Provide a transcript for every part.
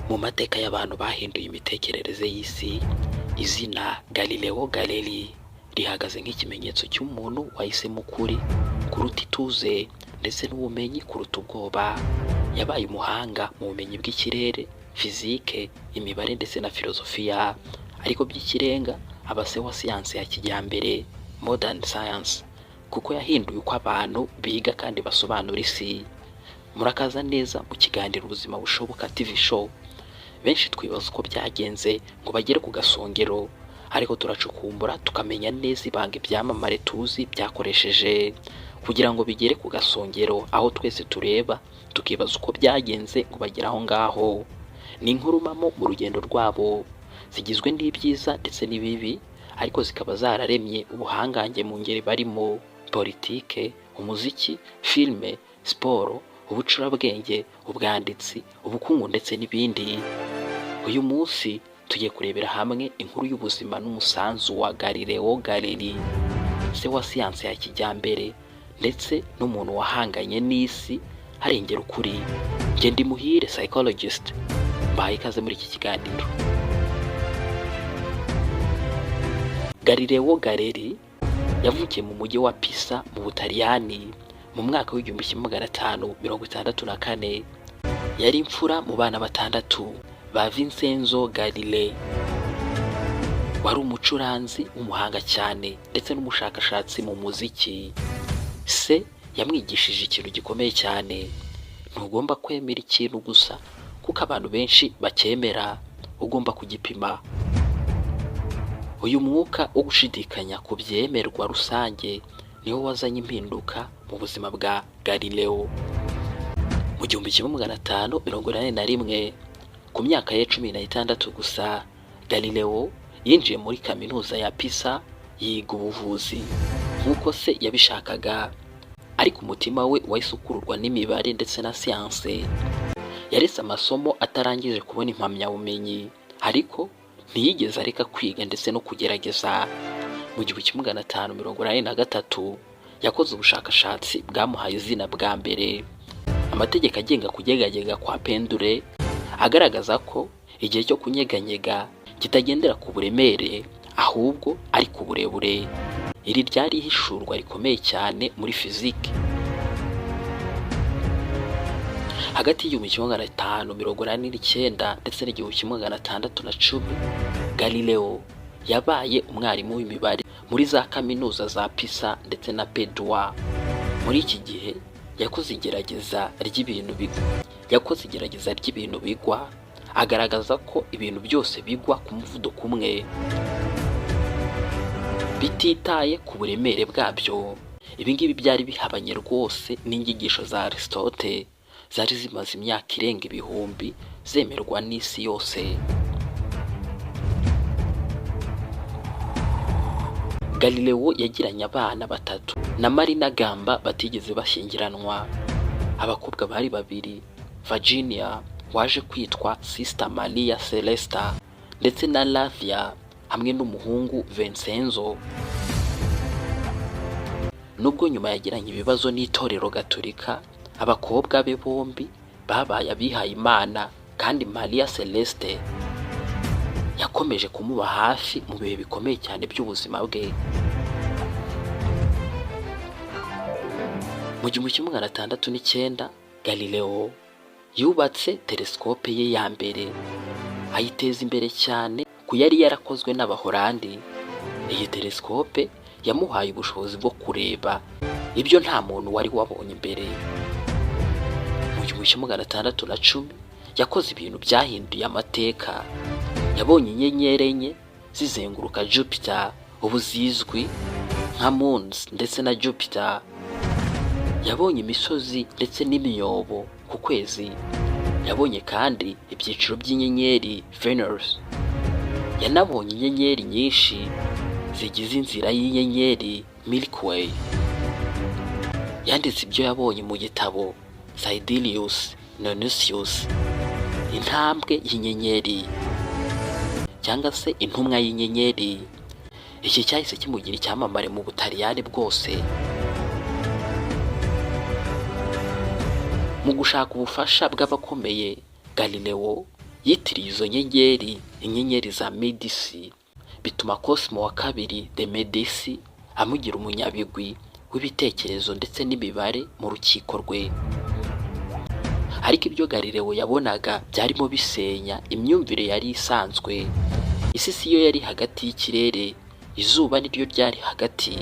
Mu mateka y'abantu bahinduye imitekerereze y'isi, izina Galileo Galilei rihagaze nk'ikimenyetso cy'umuntu wahisemo ukuri kuruta ituze ndetse n'ubumenyi kuruta ubwoba. Yabaye umuhanga mu bumenyi bw'ikirere, fizike, imibare ndetse na filozofiya, ariko by'ikirenga aba se wa siyansi ya kijyambere, modern science, kuko yahinduye uko abantu biga kandi basobanura isi. Murakaza neza mu kiganiro ubuzima bushoboka TV show. Benshi twibaza uko byagenze ngo bagere ku gasongero, ariko turacukumbura tukamenya neza ibanga ibyamamare tuzi byakoresheje kugira ngo bigere ku gasongero aho twese tureba tukibaza uko byagenze ngo bagere aho ngaho. Ni inkuru mamo mu rugendo rwabo, zigizwe n'ibyiza ndetse n'ibibi, ariko zikaba zararemye ubuhangange mu ngeri barimo: politike, umuziki, filime, siporo, ubucurabwenge, ubwanditsi, ubukungu ndetse n'ibindi. Uyu munsi tugiye kurebera hamwe inkuru y'ubuzima n'umusanzu wa Galileo Galilei, se wa siyansi ya kijyambere ndetse n'umuntu wahanganye n'isi harengera ukuri. Njye ndi Muhire psychologist, mbahaye ikaze muri iki kiganiro. Galileo Galilei yavukiye mu mujyi wa Pisa mu Butaliyani mu mwaka w'1564. Yari imfura mu bana batandatu ba Vincenzo Galilei. Wari umucuranzi w'umuhanga cyane ndetse n'umushakashatsi mu muziki. Se yamwigishije ikintu gikomeye cyane: ntugomba kwemera ikintu gusa kuko abantu benshi bacyemera, ugomba kugipima. Uyu mwuka wo gushidikanya ku byemerwa rusange niwo wazanye impinduka mu buzima bwa Galileo. Mu 1581, ku myaka ye 16 gusa, Galileo yinjiye muri kaminuza ya Pisa yiga ubuvuzi nk'uko se yabishakaga, ariko umutima we wahise ukururwa n'imibare ndetse na siyanse. Yaretse amasomo atarangije kubona impamyabumenyi, ariko ntiyigeze areka kwiga ndetse no kugerageza. Mu 1583 yakoze ubushakashatsi bwamuhaye izina bwa mbere, amategeko agenga kugegagega kwa pendure, agaragaza ko igihe cyo kunyeganyega kitagendera ku buremere ahubwo ari ku burebure. Iri ryari ihishurwa rikomeye cyane muri fizike. Hagati y'1589 ndetse n'1610, Galileo yabaye umwarimu w'imibare muri za kaminuza za Pisa ndetse na Padua. Muri iki gihe yakoze igerageza ry'ibintu bigwa, agaragaza ko ibintu byose bigwa ku muvuduko umwe bititaye ku buremere bwabyo. Ibi ngibi byari bihabanye rwose n'inyigisho za Aristote zari zimaze imyaka irenga ibihumbi zemerwa n'isi yose. Galileo yagiranye abana batatu na Marina Gamba batigeze bashyingiranwa. Abakobwa bari babiri, Virginia waje kwitwa Sister Maria Celesta ndetse na Lavia, hamwe n'umuhungu Vincenzo. Nubwo nyuma yagiranye ibibazo n'itorero Gatolika, abakobwa be bombi babaye abihaye Imana, kandi Maria Celeste yakomeje kumuba hafi mu bihe bikomeye cyane by'ubuzima bwe. Mu 1609, Galileo yubatse telescope ye ya mbere, ayiteza imbere cyane ku yari yarakozwe n'Abahorandi. Iyi telescope yamuhaye ubushobozi bwo kureba ibyo nta muntu wari wabonye imbere. Mu 1610 yakoze ibintu byahinduye amateka. Yabonye inyenyeri enye zizenguruka Jupiter, ubu zizwi nka moons ndetse na Jupiter. Yabonye imisozi ndetse n'imyobo ku kwezi. Yabonye kandi ibyiciro by'inyenyeri Venus. Yanabonye inyenyeri nyinshi zigize inzira y'inyenyeri Milky Way. Yanditse ibyo yabonye mu gitabo Sidereus Nuncius, intambwe y'inyenyeri cyangwa se intumwa y'inyenyeri. Iki cyahise kimugira icyamamare mu Butaliyani bwose. Mu gushaka ubufasha bw'abakomeye, Galileo yitiriye izo nyenyeri inyenyeri za Medici, bituma Cosmo wa kabiri de Medici amugira umunyabigwi w'ibitekerezo ndetse n'imibare mu rukiko rwe. Ariko ibyo Galileo yabonaga byarimo bisenya imyumvire yari isanzwe. Isi siyo yari hagati y'ikirere, izuba niryo ryari hagati,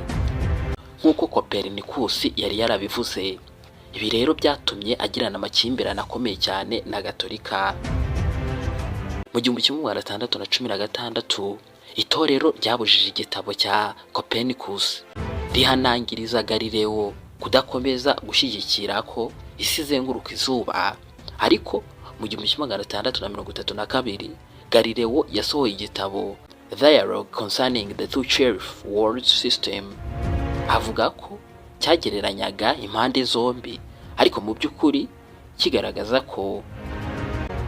nk'uko Copernicus yari yarabivuze. Ibi rero byatumye agirana amakimbirane akomeye cyane na Gatolika. Mu 1616 itorero ryabujije igitabo cya Copernicus, rihanangiriza Galileo kudakomeza gushyigikira ko isi izenguruka izuba. Ariko mu 1632 Galileo yasohoye igitabo Dialogue Concerning the Two-Chief World System, avuga ko cyagereranyaga impande zombi, ariko mu by'ukuri kigaragaza ko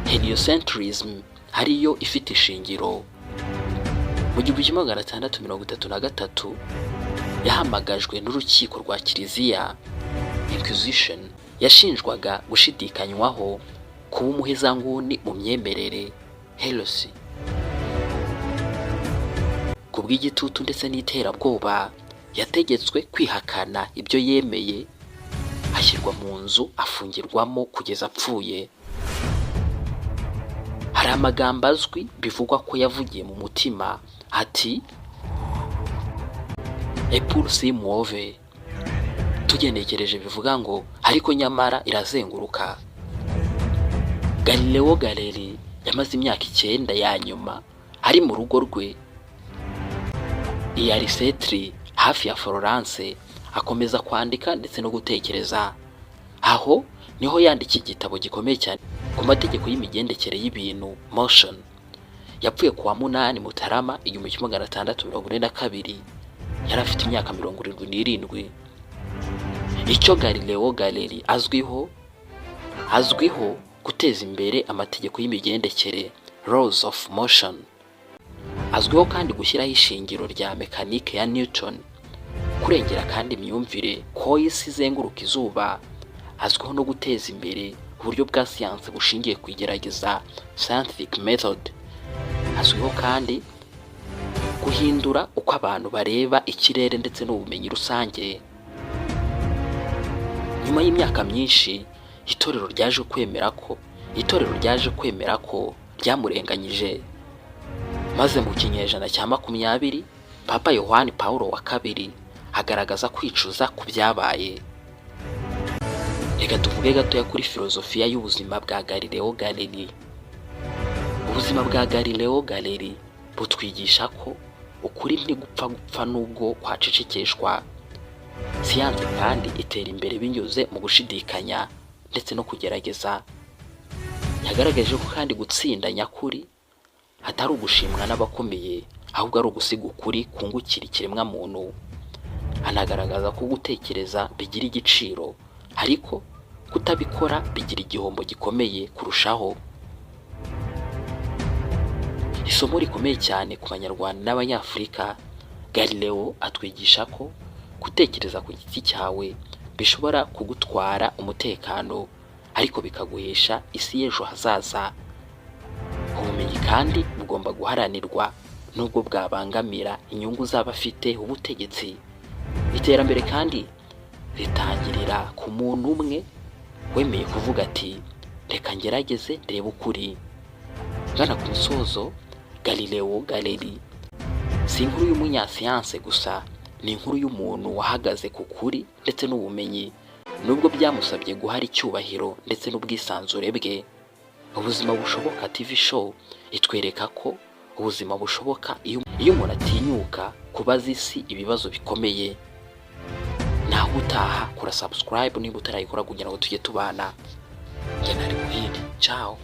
heliocentrism hariyo ifite ishingiro. Mu 1633 yahamagajwe n'urukiko rwa Kiliziya Inquisition, yashinjwaga gushidikanywaho kuba umuhezanguni mu myemerere heresy. Kubw'igitutu ndetse n'iterabwoba yategetswe kwihakana ibyo yemeye, ashyirwa mu nzu afungirwamo kugeza apfuye. Hari amagambo azwi bivugwa ko yavugiye mu mutima ati "Epour si muove", tugenekereje bivuga ngo ariko nyamara irazenguruka. Galileo Galilei yamaze imyaka 9 ya nyuma ari mu rugo rwe i Arcetri hafi ya Florence, akomeza kwandika ndetse no gutekereza. Aho niho yandikiye igitabo gikomeye cyane ku mategeko y'imigendekere y'ibintu, Motion. Yapfuye kuwa 8 Mutarama 1642, yari afite imyaka 77. Icyo Galileo Galilei azwiho guteza imbere amategeko y'imigendekere, Laws of Motion. Azwiho kandi gushyiraho ishingiro rya mekanike ya Newton, kurengera kandi imyumvire ko isi izenguruka izuba. Azwiho no guteza imbere uburyo bwa siyansi bushingiye ku igerageza, scientific method. Azwiho kandi guhindura uko abantu bareba ikirere ndetse n'ubumenyi rusange. Nyuma y'imyaka myinshi itorero ryaje kwemera ko ryamurenganyije, maze mu kinyejana cya 20 Papa Yohani Paulo wa kabiri agaragaza kwicuza ku byabaye. Reka tuvuge gatoya kuri filozofiya y'ubuzima bwa Galileo Galilei. Ubuzima bwa Galileo Galilei butwigisha ko ukuri ntigupfa nubwo kwacecekeshwa. Siyansi kandi itera imbere binyuze mu gushidikanya ndetse no kugerageza. Yagaragaje ko kandi gutsinda nyakuri atari ugushimwa n'abakomeye, ahubwo ari ugusiga ukuri kungukira ikiremwa muntu. Anagaragaza ko gutekereza bigira igiciro, ariko kutabikora bigira igihombo gikomeye kurushaho. Isomo rikomeye cyane ku Banyarwanda n'Abanyafurika. Galileo atwigisha ko gutekereza ku giti cyawe bishobora kugutwara umutekano, ariko bikaguhesha isi y'ejo hazaza. Ubumenyi kandi bugomba guharanirwa nubwo bwabangamira inyungu z'abafite ubutegetsi. Iterambere kandi ritangirira ku muntu umwe wemeye kuvuga ati reka ngerageze ndebe ukuri. Ngana ku musozo, Galileo Galilei si inkuru y'umunyasiyanse gusa, ni inkuru y'umuntu wahagaze ku kuri ndetse n'ubumenyi, nubwo byamusabye guhara icyubahiro ndetse n'ubwisanzure bwe. Ubuzima bushoboka TV show itwereka ko ubuzima bushoboka iyo umuntu atinyuka kubaza isi ibibazo bikomeye. Naho utaha kura subscribe niba utarayikora kugira ngo tujye tubana. Njye nari Muhire. Ciao.